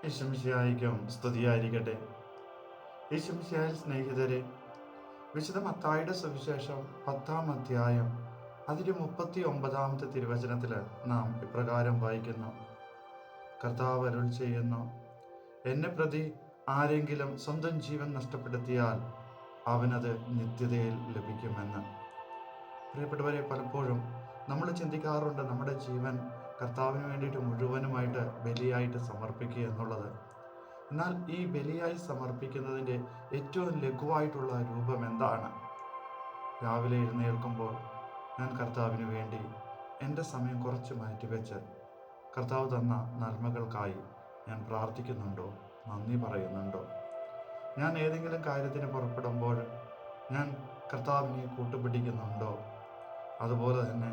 യേശുമിശിഹായിക്കും സ്തുതിയായിരിക്കട്ടെ. യേശുമിശിഹായിൽ സ്നേഹിതരെ, വിശുദ്ധ മത്തായിയുടെ സുവിശേഷം 10-ാം അധ്യായം അതിൻ്റെ 39-ാമത്തെ തിരുവചനത്തിൽ നാം ഇപ്രകാരം വായിക്കുന്നു: കർത്താവ് അരുൾ ചെയ്യുന്നു, എന്നെ പ്രതി ആരെങ്കിലും സ്വന്തം ജീവൻ നഷ്ടപ്പെടുത്തിയാൽ അവനത് നിത്യതയിൽ ലഭിക്കുമെന്ന്. പ്രിയപ്പെട്ടവരെ, പലപ്പോഴും നമ്മൾ ചിന്തിക്കാറുണ്ട് നമ്മുടെ ജീവൻ കർത്താവിന് വേണ്ടിയിട്ട് മുഴുവനുമായിട്ട് ബലിയായിട്ട് സമർപ്പിക്കുക എന്നുള്ളത്. എന്നാൽ ഈ ബലിയായി സമർപ്പിക്കുന്നതിൻ്റെ ഏറ്റവും ലഘുവായിട്ടുള്ള രൂപം എന്താണ്? രാവിലെ എഴുന്നേൽക്കുമ്പോൾ ഞാൻ കർത്താവിന് വേണ്ടി എൻ്റെ സമയം കുറച്ച് മാറ്റിവെച്ച് കർത്താവ് തന്ന നന്മകൾക്കായി ഞാൻ പ്രാർത്ഥിക്കുന്നുണ്ടോ, നന്ദി പറയുന്നുണ്ടോ? ഞാൻ ഏതെങ്കിലും കാര്യത്തിന് പുറപ്പെടുമ്പോൾ ഞാൻ കർത്താവിനെ കൂട്ടുപിടിക്കുന്നുണ്ടോ? അതുപോലെ തന്നെ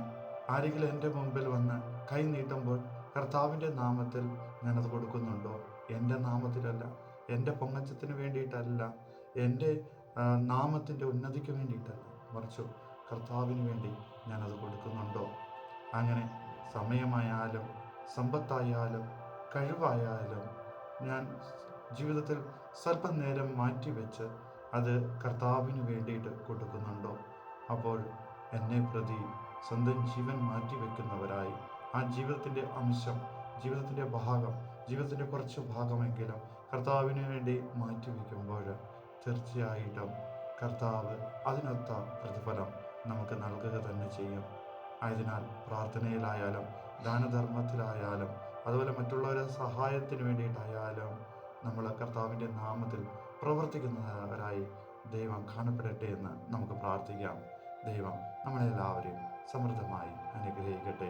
ആരെങ്കിലും എൻ്റെ മുമ്പിൽ വന്ന് കൈ നീട്ടുമ്പോൾ കർത്താവിൻ്റെ നാമത്തിൽ ഞാനത് കൊടുക്കുന്നുണ്ടോ? എൻ്റെ നാമത്തിലല്ല, എൻ്റെ പൊങ്ങച്ചത്തിന് വേണ്ടിയിട്ടല്ല, എൻ്റെ നാമത്തിൻ്റെ ഉന്നതിക്ക് വേണ്ടിയിട്ടല്ല, മറിച്ച് കർത്താവിന് വേണ്ടി ഞാനത് കൊടുക്കുന്നുണ്ടോ? അങ്ങനെ സമയമായാലും സമ്പത്തായാലും കഴിവായാലും ഞാൻ ജീവിതത്തിൽ സ്വല്പം നേരം മാറ്റിവെച്ച് അത് കർത്താവിന് വേണ്ടിയിട്ട് കൊടുക്കുന്നുണ്ടോ? അപ്പോൾ എന്നെ പ്രതി സ്വന്തം ജീവൻ മാറ്റിവെക്കുന്നവരായി ആ ജീവിതത്തിൻ്റെ അംശം, ജീവിതത്തിൻ്റെ ഭാഗം, ജീവിതത്തിൻ്റെ കുറച്ച് ഭാഗമെങ്കിലും കർത്താവിന് വേണ്ടി മാറ്റിവെക്കുമ്പോൾ തീർച്ചയായിട്ടും കർത്താവ് അതിനൊത്ത പ്രതിഫലം നമുക്ക് നൽകുക തന്നെ ചെയ്യും. ആയതിനാൽ പ്രാർത്ഥനയിലായാലും ദാനധർമ്മത്തിലായാലും അതുപോലെ മറ്റുള്ളവരുടെ സഹായത്തിന് വേണ്ടിയിട്ടായാലും നമ്മൾ കർത്താവിൻ്റെ നാമത്തിൽ പ്രവർത്തിക്കുന്നവരായി ദൈവം കാണപ്പെടട്ടെ എന്ന് നമുക്ക് പ്രാർത്ഥിക്കാം. ദൈവം നമ്മളെല്ലാവരെയും സമൃദ്ധമായി അനുഗ്രഹിക്കട്ടെ.